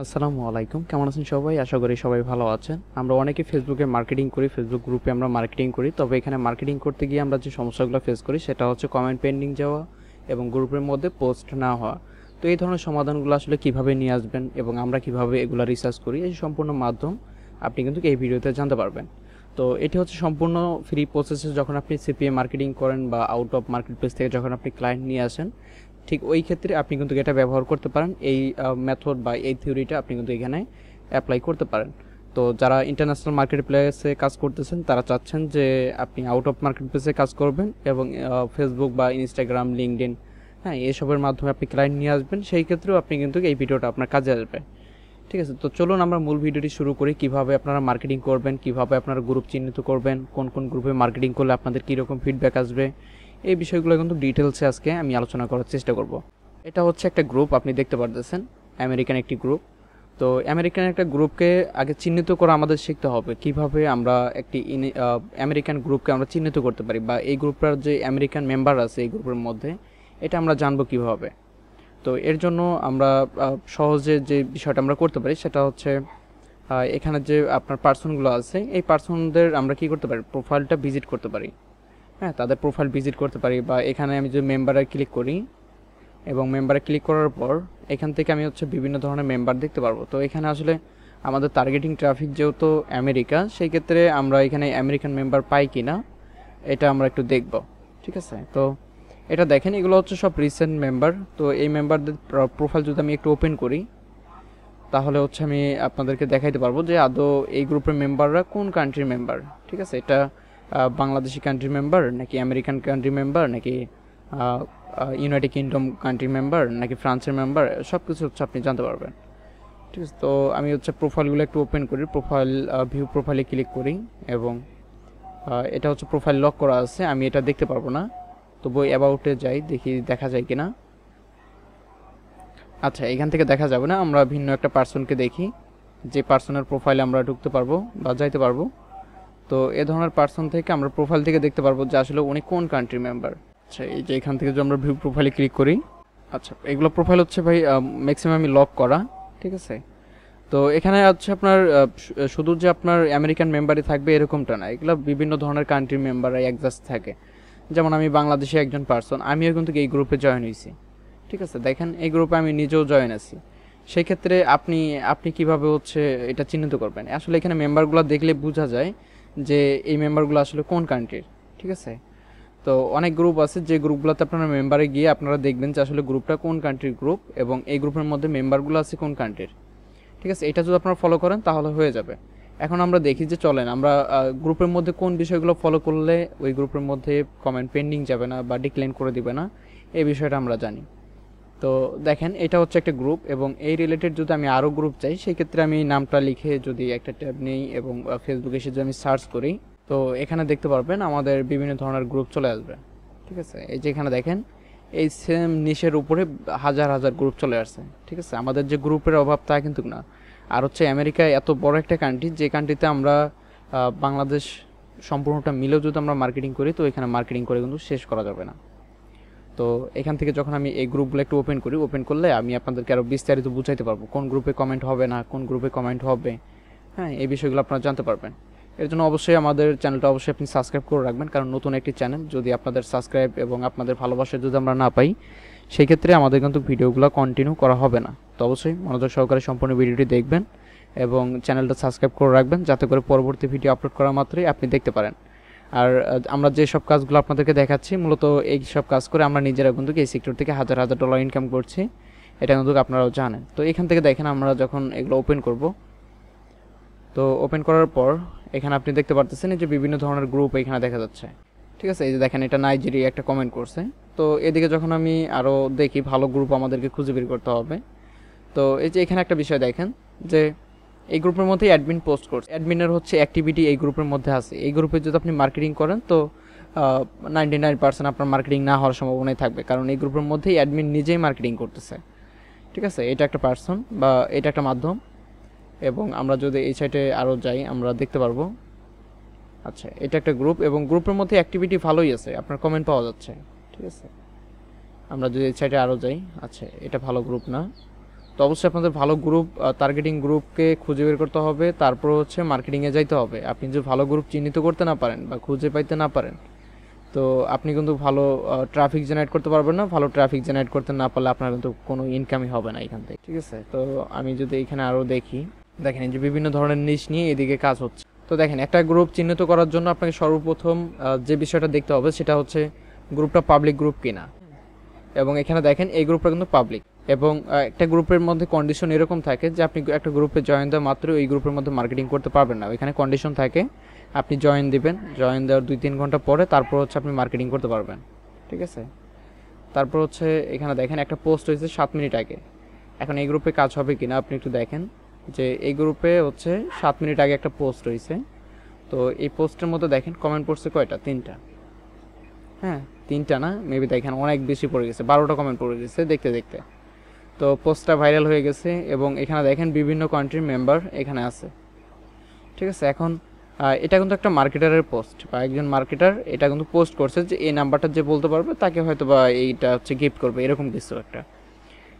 আসসালামু আলাইকুম, কেমন আছেন সবাই? আশা করি সবাই ভালো আছেন। আমরা অনেকে ফেসবুকে মার্কেটিং করি, ফেসবুক গ্রুপে আমরা মার্কেটিং করি। তবে এখানে মার্কেটিং করতে গিয়ে আমরা যে সমস্যাগুলো ফেস করি সেটা হচ্ছে কমেন্ট পেন্ডিং যাওয়া এবং গ্রুপের মধ্যে পোস্ট না হওয়া। তো এই ধরনের সমাধানগুলো আসলে কিভাবে নিয়ে আসবেন এবং আমরা কিভাবে এগুলো রিসার্চ করি, এই সম্পূর্ণ মাধ্যম আপনি কিন্তু এই ভিডিওতে জানতে পারবেন। তো এটি হচ্ছে সম্পূর্ণ ফ্রি প্রসেসে যখন আপনি সিপিএ মার্কেটিং করেন বা আউট অফ মার্কেট প্লেস থেকে যখন আপনি ক্লায়েন্ট নিয়ে আসেন, ঠিক ওই ক্ষেত্রে আপনি কিন্তু এটা ব্যবহার করতে পারেন। এই মেথড বা এই থিওরিটা আপনি কিন্তু এখানে অ্যাপ্লাই করতে পারেন। তো যারা ইন্টারন্যাশনাল মার্কেট প্লেসে কাজ করতেছেন তারা চাচ্ছেন যে আপনি আউট অফ মার্কেট প্লেসে কাজ করবেন এবং ফেসবুক বা ইনস্টাগ্রাম, লিঙ্কডইন, হ্যাঁ, এসবের মাধ্যমে আপনি ক্লায়েন্ট নিয়ে আসবেন, সেই ক্ষেত্রেও আপনি কিন্তু এই ভিডিওটা আপনার কাজে আসবে। ঠিক আছে, তো চলুন আমরা মূল ভিডিওটি শুরু করি। কিভাবে আপনারা মার্কেটিং করবেন, কিভাবে আপনারা গ্রুপ চিহ্নিত করবেন, কোন কোন গ্রুপে মার্কেটিং করলে আপনাদের কীরকম ফিডব্যাক আসবে, এই বিষয়গুলো কিন্তু ডিটেলসে আজকে আমি আলোচনা করার চেষ্টা করব। এটা হচ্ছে একটা গ্রুপ, আপনি দেখতে পারতেছেন আমেরিকান একটি গ্রুপ। তো আমেরিকান একটা গ্রুপকে আগে চিহ্নিত করা আমাদের শিখতে হবে, কিভাবে আমরা একটি আমেরিকান গ্রুপকে আমরা চিহ্নিত করতে পারি বা এই গ্রুপটার যে আমেরিকান মেম্বার আছে এই গ্রুপের মধ্যে, এটা আমরা জানবো কিভাবে। তো এর জন্য আমরা সহজে যে বিষয়টা আমরা করতে পারি সেটা হচ্ছে এখানে যে আপনার পার্সনগুলো আছে এই পার্সনদের আমরা কি করতে পারি, প্রোফাইলটা ভিজিট করতে পারি। হ্যাঁ, তাদের প্রোফাইল ভিজিট করতে পারি বা এখানে আমি যে মেম্বারে ক্লিক করি এবং মেম্বারে ক্লিক করার পর এখান থেকে আমি হচ্ছে বিভিন্ন ধরনের মেম্বার দেখতে পারবো। তো এখানে আসলে আমাদের টার্গেটিং ট্রাফিক যেহেতু আমেরিকা, সেই ক্ষেত্রে আমরা এখানে আমেরিকান মেম্বার পাই কি না এটা আমরা একটু দেখব। ঠিক আছে, তো এটা দেখেন, এগুলো হচ্ছে সব রিসেন্ট মেম্বার। তো এই মেম্বারদের প্রোফাইল যদি আমি একটু ওপেন করি তাহলে হচ্ছে আমি আপনাদেরকে দেখাইতে পারবো যে আদৌ এই গ্রুপের মেম্বাররা কোন কান্ট্রির মেম্বার। ঠিক আছে, এটা বাংলাদেশি কান্ট্রি মেম্বার নাকি আমেরিকান কান্ট্রি মেম্বার নাকি ইউনাইটেড কিংডম কান্ট্রি মেম্বার নাকি ফ্রান্সের মেম্বার, সব কিছু হচ্ছে আপনি জানতে পারবেন। ঠিক আছে, তো আমি হচ্ছে প্রোফাইলগুলো একটু ওপেন করি, প্রোফাইল ভিউ প্রোফাইলে ক্লিক করি এবং এটা হচ্ছে প্রোফাইল লক করা আছে, আমি এটা দেখতে পারবো না। তো বই অ্যাবাউটে যাই, দেখি দেখা যায় কিনা। আচ্ছা, এখান থেকে দেখা যাবে না, আমরা ভিন্ন একটা পার্সনকে দেখি যে পার্সনের প্রোফাইলে আমরা ঢুকতে পারবো বা যাইতে পারবো। তো এ ধরনের পার্সন থেকে আমরা প্রোফাইল থেকে দেখতে পারবো যে আসলে উনি কোন কান্ট্রি মেম্বার। আচ্ছা, এই যে এখান থেকে যদি আমরা ভিউ প্রোফাইলে ক্লিক করি, আচ্ছা এগুলো প্রোফাইল হচ্ছে ভাই ম্যাক্সিমামই লক করা। ঠিক আছে, তো এখানে হচ্ছে আপনার শুধু যে আপনার আমেরিকান মেম্বারই থাকবে এরকমটা না, এগুলো বিভিন্ন ধরনের কান্ট্রি মেম্বারই অ্যাডজাস্ট থাকে। যেমন আমি বাংলাদেশি একজন পার্সন, আমিও কিন্তু এই গ্রুপে জয়েন হয়েছি। ঠিক আছে, দেখেন এই গ্রুপে আমি নিজেও জয়েন আছি। সেই ক্ষেত্রে আপনি আপনি কিভাবে হচ্ছে এটা চিহ্নিত করবেন, আসলে এখানে মেম্বারগুলো দেখলে বোঝা যায় যে এই মেম্বারগুলো আসলে কোন কান্ট্রির। ঠিক আছে, তো অনেক গ্রুপ আছে যে গ্রুপগুলোতে আপনারা মেম্বারে গিয়ে আপনারা দেখবেন যে আসলে গ্রুপটা কোন কান্ট্রির গ্রুপ এবং এই গ্রুপের মধ্যে মেম্বারগুলো আছে কোন কান্ট্রির। ঠিক আছে, এটা যদি আপনারা ফলো করেন তাহলে হয়ে যাবে। এখন আমরা দেখি যে চলেন আমরা গ্রুপের মধ্যে কোন বিষয়গুলো ফলো করলে ওই গ্রুপের মধ্যে কমেন্ট পেন্ডিং যাবে না বা ডিক্লাইন করে দিবে না, এই বিষয়টা আমরা জানি। তো দেখেন এটা হচ্ছে একটা গ্রুপ এবং এই রিলেটেড যদি আমি আরও গ্রুপ চাই সেই ক্ষেত্রে আমি নামটা লিখে যদি একটা ট্যাব নিই এবং ফেসবুকে এসে যদি আমি সার্চ করি, তো এখানে দেখতে পারবেন আমাদের বিভিন্ন ধরনের গ্রুপ চলে আসবে। ঠিক আছে, এই যে এখানে দেখেন এই সেম নিশের উপরে হাজার হাজার গ্রুপ চলে আসছে। ঠিক আছে, আমাদের যে গ্রুপের অভাব তা কিন্তু না। আর হচ্ছে আমেরিকা এত বড় একটা কান্ট্রি, যে কান্ট্রিতে আমরা বাংলাদেশ সম্পূর্ণটা মিলেও যদি আমরা মার্কেটিং করি তো এখানে মার্কেটিং করে কিন্তু শেষ করা যাবে না। তো এখান থেকে যখন আমি এই গ্রুপগুলো একটু ওপেন করি, ওপেন করলে আমি আপনাদেরকে আরও বিস্তারিত বুঝাইতে পারবো কোন গ্রুপে কমেন্ট হবে না, কোন গ্রুপে কমেন্ট হবে। হ্যাঁ, এই বিষয়গুলো আপনারা জানতে পারবেন। এর জন্য অবশ্যই আমাদের চ্যানেলটা অবশ্যই আপনি সাবস্ক্রাইব করে রাখবেন, কারণ নতুন একটি চ্যানেল, যদি আপনাদের সাবস্ক্রাইব এবং আপনাদের ভালোবাসা যদি আমরা না পাই সেই ক্ষেত্রে আমাদের কিন্তু ভিডিওগুলো কন্টিনিউ করা হবে না। তো অবশ্যই মনোযোগ সহকারে সম্পূর্ণ ভিডিওটি দেখবেন এবং চ্যানেলটা সাবস্ক্রাইব করে রাখবেন যাতে করে পরবর্তী ভিডিও আপলোড করা মাত্রই আপনি দেখতে পারেন। আর আমরা যে সব কাজগুলো আপনাদেরকে দেখাচ্ছি মূলত এই সব কাজ করে আমরা নিজেরা কিন্তু এই সেক্টর থেকে হাজার হাজার ডলার ইনকাম করছি, এটা কিন্তু আপনারাও জানেন। তো এখান থেকে দেখেন আমরা যখন এগুলো ওপেন করব, তো ওপেন করার পর এখানে আপনি দেখতে পারতেছেন যে বিভিন্ন ধরনের গ্রুপ এখানে দেখা যাচ্ছে। ঠিক আছে, এই যে দেখেন এটা নাইজেরিয়া একটা কমেন্ট করছে। তো এদিকে যখন আমি আরও দেখি ভালো গ্রুপ আমাদেরকে খুঁজে বের করতে হবে। তো এই যে এখানে একটা বিষয় দেখেন যে এই গ্রুপের মধ্যে অ্যাডমিন পোস্ট করছে, অ্যাডমিনের হচ্ছে অ্যাক্টিভিটি এই গ্রুপের মধ্যে আছে। এই গ্রুপে যদি আপনি মার্কেটিং করেন তো 99% আপনার মার্কেটিং না হওয়ার সম্ভাবনাই থাকবে, কারণ এই গ্রুপের মধ্যেই অ্যাডমিন নিজেই মার্কেটিং করতেছে। ঠিক আছে, এটা একটা পার্সন বা এটা একটা মাধ্যম। এবং আমরা যদি এই সাইটে আরও যাই আমরা দেখতে পারবো, আচ্ছা এটা একটা গ্রুপ এবং গ্রুপের মধ্যে অ্যাক্টিভিটি ভালোই আছে, আপনার কমেন্ট পাওয়া যাচ্ছে। ঠিক আছে, আমরা যদি এই সাইটে আরও যাই, আচ্ছা এটা ভালো গ্রুপ না। তো অবশ্যই আপনাদের ভালো গ্রুপ, টার্গেটিং গ্রুপকে খুঁজে বের করতে হবে, তারপর হচ্ছে মার্কেটিংয়ে যাইতে হবে। আপনি যদি ভালো গ্রুপ চিহ্নিত করতে না পারেন বা খুঁজে পাইতে না পারেন, তো আপনি কিন্তু ভালো ট্রাফিক জেনারেট করতে পারবেন না। ভালো ট্রাফিক জেনারেট করতে না পারলে আপনার কিন্তু কোনো ইনকামই হবে না এখান থেকে, ঠিক আছে? তো আমি যদি এখানে আরও দেখি, দেখেন এই যে বিভিন্ন ধরনের নিশ নিয়ে এদিকে কাজ হচ্ছে। তো দেখেন একটা গ্রুপ চিহ্নিত করার জন্য আপনাকে সর্বপ্রথম যে বিষয়টা দেখতে হবে সেটা হচ্ছে গ্রুপটা পাবলিক গ্রুপ কিনা। এবং এখানে দেখেন এই গ্রুপটা কিন্তু পাবলিক, এবং একটা গ্রুপের মধ্যে কন্ডিশন এরকম থাকে যে আপনি একটা গ্রুপে জয়েন দেওয়া মাত্র এই গ্রুপের মধ্যে মার্কেটিং করতে পারবেন না। এখানে কন্ডিশন থাকে আপনি জয়েন দিবেন, জয়েন দেওয়ার 2-3 ঘন্টা পরে তারপর হচ্ছে আপনি মার্কেটিং করতে পারবেন, ঠিক আছে? তারপর হচ্ছে এখানে দেখেন একটা পোস্ট হয়েছে 7 মিনিট আগে। এখন এই গ্রুপে কাজ হবে কিনা আপনি একটু দেখেন, যে এই গ্রুপে হচ্ছে 7 মিনিট আগে একটা পোস্ট হয়েছে। তো এই পোস্টের মধ্যে দেখেন কমেন্ট পড়ছে কয়টা? 3টা। হ্যাঁ, 3টা না, মেবি দেখেন অনেক বেশি পড়ে গেছে, 12টা কমেন্ট পড়ে গেছে দেখতে দেখতে। তো পোস্টটা ভাইরাল হয়ে গেছে, এবং এখানে দেখেন বিভিন্ন কান্ট্রির মেম্বার এখানে আছে, ঠিক আছে? এখন এটা কিন্তু একটা মার্কেটারের পোস্ট, বা একজন মার্কেটার এটা কিন্তু পোস্ট করছে যে এই নাম্বারটা যে বলতে পারবে তাকে হয়তো বা এইটা হচ্ছে গিফট করবে, এরকম কিছু একটা,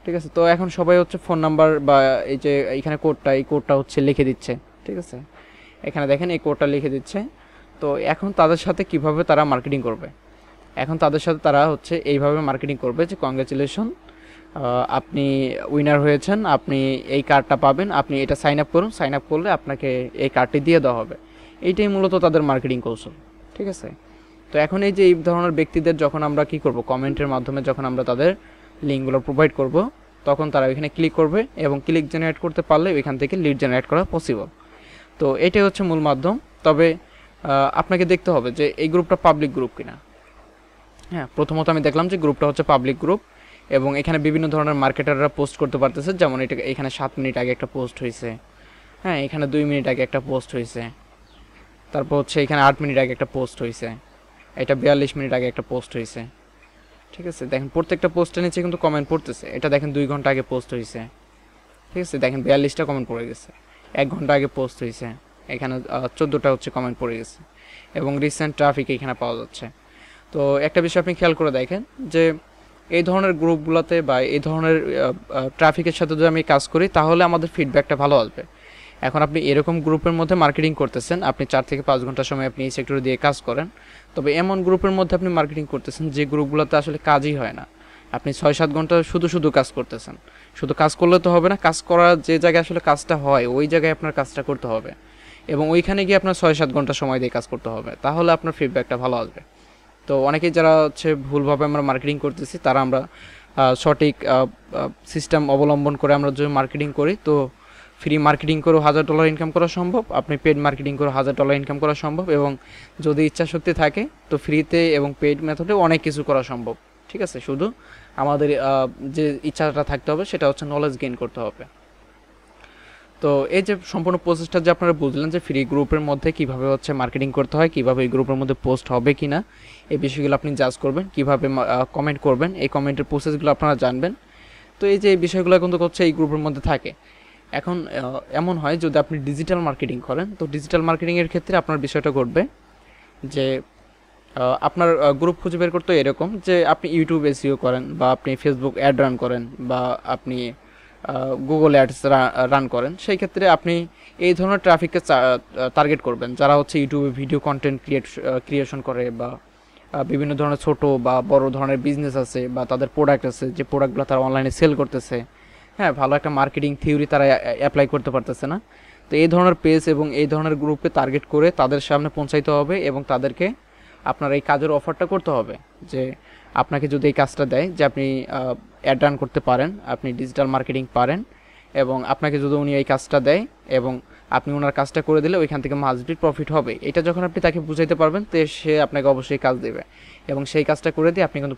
ঠিক আছে? তো এখন সবাই হচ্ছে ফোন নাম্বার বা এই যে এইখানে কোডটা, এই কোডটা হচ্ছে লিখে দিচ্ছে, ঠিক আছে? এখানে দেখেন এই কোডটা লিখে দিচ্ছে। তো এখন তাদের সাথে কিভাবে তারা মার্কেটিং করবে? এখন তাদের সাথে তারা হচ্ছে এইভাবে মার্কেটিং করবে যে কংগ্রাচুলেশন, আপনি উইনার হয়েছেন, আপনি এই কার্ডটা পাবেন, আপনি এটা সাইন আপ করুন, সাইন আপ করলে আপনাকে এই কার্ডটি দিয়ে দেওয়া হবে। এইটাই মূলত তাদের মার্কেটিং কৌশল, ঠিক আছে? তো এখন এই যে এই ধরনের ব্যক্তিদের যখন আমরা কি করব, কমেন্টের মাধ্যমে যখন আমরা তাদের লিঙ্কগুলো প্রোভাইড করব, তখন তারা ওইখানে ক্লিক করবে, এবং ক্লিক জেনারেট করতে পারলে ওইখান থেকে লিড জেনারেট করা পসিবল। তো এটাই হচ্ছে মূল মাধ্যম। তবে আপনাকে দেখতে হবে যে এই গ্রুপটা পাবলিক গ্রুপ কিনা। হ্যাঁ, প্রথমত আমি দেখলাম যে গ্রুপটা হচ্ছে পাবলিক গ্রুপ, এবং এখানে বিভিন্ন ধরনের মার্কেটাররা পোস্ট করতে পারতেছে, যেমন এটা এখানে 7 মিনিট আগে একটা পোস্ট হয়েছে, হ্যাঁ, এখানে 2 মিনিট আগে একটা পোস্ট হয়েছে, তারপর হচ্ছে এখানে 8 মিনিট আগে একটা পোস্ট হয়েছে, এটা 42 মিনিট আগে একটা পোস্ট হয়েছে, ঠিক আছে? দেখেন প্রত্যেকটা পোস্টের নিচে কিন্তু কমেন্ট পড়তেছে। এটা দেখেন 2 ঘন্টা আগে পোস্ট হয়েছে, ঠিক আছে? দেখেন 42টা কমেন্ট পড়ে গেছে। 1 ঘন্টা আগে পোস্ট হয়েছে, এখানে 14টা হচ্ছে কমেন্ট পড়ে গেছে, এবং রিসেন্ট ট্রাফিক এখানে পাওয়া যাচ্ছে। তো একটা বিষয় আপনি খেয়াল করে দেখেন যে এই ধরনের গ্রুপগুলোতে বা এই ধরনের ট্রাফিকের সাথে যদি আমি কাজ করি তাহলে আমাদের ফিডব্যাকটা ভালো আসবে। এখন আপনি এরকম গ্রুপের মধ্যে মার্কেটিং করতেছেন, আপনি 4 থেকে 5 ঘন্টা সময় আপনি এই সেক্টরে দিয়ে কাজ করেন, তবে এমন গ্রুপের মধ্যে আপনি মার্কেটিং করতেছেন যে গ্রুপগুলোতে আসলে কাজই হয় না, আপনি 6-7 ঘন্টা শুধু শুধু কাজ করতেছেন। শুধু কাজ করলে তো হবে না, কাজ করার যে জায়গায় আসলে কাজটা হয় ওই জায়গায় আপনার কাজটা করতে হবে, এবং ওইখানে গিয়ে আপনার 6-7 ঘন্টা সময় দিয়ে কাজ করতে হবে, তাহলে আপনার ফিডব্যাকটা ভালো আসবে। তো অনেকেই যারা হচ্ছে ভুলভাবে আমরা মার্কেটিং করতেছি, তারা আমরা সঠিক সিস্টেম অবলম্বন করে আমরা যদি মার্কেটিং করি, তো ফ্রি মার্কেটিং করেও $1000 ইনকাম করা সম্ভব, আপনি পেড মার্কেটিং করে $1000 ইনকাম করা সম্ভব, এবং যদি ইচ্ছা শক্তি থাকে তো ফ্রিতে এবং পেড মেথডে অনেক কিছু করা সম্ভব, ঠিক আছে? শুধু আমাদের যে ইচ্ছাটা থাকতে হবে সেটা হচ্ছে নলেজ গেইন করতে হবে। তো এই যে সম্পূর্ণ প্রসেসটা যে আপনারা বুঝলেন যে ফ্রি গ্রুপের মধ্যে কিভাবে হচ্ছে মার্কেটিং করতে হয়, কিভাবে এই গ্রুপের মধ্যে পোস্ট হবে কিনা, এই বিষয়গুলো আপনি জাজ করবেন, কিভাবে কমেন্ট করবেন, এই কমেন্টের প্রসেসগুলো আপনারা জানবেন। তো এই যে এই বিষয়গুলো কিন্তু হচ্ছে এই গ্রুপের মধ্যে থাকে। এখন এমন হয় যদি আপনি ডিজিটাল মার্কেটিং করেন, তো ডিজিটাল মার্কেটিংয়ের ক্ষেত্রে আপনার বিষয়টা ঘটবে যে আপনার গ্রুপ খুঁজে বের করতে এরকম যে আপনি ইউটিউব এসইও করেন, বা আপনি ফেসবুক অ্যাড রান করেন, বা আপনি গুগল অ্যাডস রান করেন, সেই ক্ষেত্রে আপনি এই ধরনের ট্রাফিককে টার্গেট করবেন যারা হচ্ছে ইউটিউবে ভিডিও কন্টেন্ট ক্রিয়েশন করে, বা বিভিন্ন ধরনের ছোট বা বড় ধরনের বিজনেস আছে, বা তাদের প্রোডাক্ট আছে যে প্রোডাক্টগুলো তারা অনলাইনে সেল করতেছে, হ্যাঁ, ভালো একটা মার্কেটিং থিওরি তারা অ্যাপ্লাই করতে পারতেছে না। তো এই ধরনের পেজ এবং এই ধরনের গ্রুপে টার্গেট করে তাদের সামনে পৌঁছাইতে হবে, এবং তাদেরকে আপনার এই কাজের অফারটা করতে হবে যে আপনাকে যদি এই কাজটা দেয় যে আপনি অ্যাড রান করতে পারেন, আপনি ডিজিটাল মার্কেটিং পারেন, এবং আপনাকে যদি উনি এই কাজটা দেয় এবং আপনি ওনার কাজটা করে দিলে ওইখান থেকে মাস্ট প্রফিট হবে, এটা যখন আপনি তাকে বুঝাইতে পারবেন তো সে আপনাকে অবশ্যই কাজ দেবে, এবং সেই কাজটা করে দিয়ে আপনি কিন্তু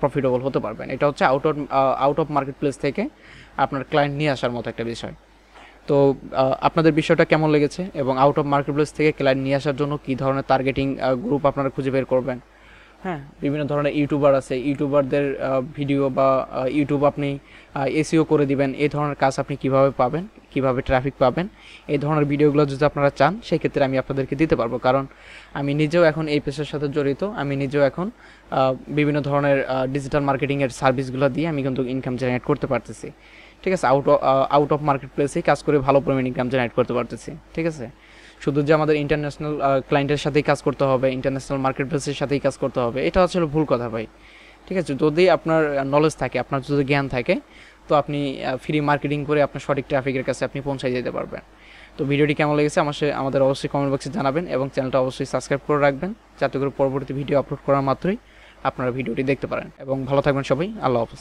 প্রফিটেবল হতে পারবেন। এটা হচ্ছে আউট অফ মার্কেট প্লেস থেকে আপনার ক্লায়েন্ট নিয়ে আসার মতো একটা বিষয়। তো আপনাদের বিষয়টা কেমন লেগেছে, এবং আউট অফ মার্কেট প্লেস থেকে ক্লায়েন্ট নিয়ে আসার জন্য কী ধরনের টার্গেটিং গ্রুপ আপনারা খুঁজে বের করবেন? হ্যাঁ, বিভিন্ন ধরনের ইউটিউবার আছে, ইউটিউবারদের ভিডিও বা ইউটিউব আপনি এসইও করে দিবেন, এই ধরনের কাজ আপনি কিভাবে পাবেন, কিভাবে ট্রাফিক পাবেন, এই ধরনের ভিডিওগুলো যদি আপনারা চান সেই ক্ষেত্রে আমি আপনাদেরকে দিতে পারবো, কারণ আমি নিজেও এখন এই পেশার সাথে জড়িত, আমি নিজেও এখন বিভিন্ন ধরনের ডিজিটাল মার্কেটিংয়ের সার্ভিসগুলো দিয়ে আমি কিন্তু ইনকাম জেনারেট করতে পারতেছি, ঠিক আছে, আউট অফ মার্কেট প্লেসেই কাজ করে ভালো পরিমাণ ইনকাম জেনারেট করতে পারতেছি। ঠিক আছে, শুধু যে আমাদের ইন্টারন্যাশনাল ক্লায়েন্টের সাথেই কাজ করতে হবে, ইন্টারন্যাশনাল মার্কেট প্লেসের সাথেই কাজ করতে হবে, এটা হচ্ছে ভুল কথা ভাই। ঠিক আছে, যদি আপনার নলেজ থাকে, আপনার যদি জ্ঞান থাকে, তো আপনি ফ্রি মার্কেটিং করে আপনার সঠিক ট্রাফিকের কাছে আপনি পৌঁছায় যেতে পারবেন। তো ভিডিওটি কেমন লেগেছে আমাদের অবশ্যই কমেন্ট বক্সে জানাবেন, এবং চ্যানেলটা অবশ্যই সাবস্ক্রাইব করে রাখবেন, যাতে করে পরবর্তী ভিডিও আপলোড করার মাত্রই আপনারা ভিডিওটি দেখতে পারেন। এবং ভালো থাকবেন সবাই, আল্লাহ হাফেজ।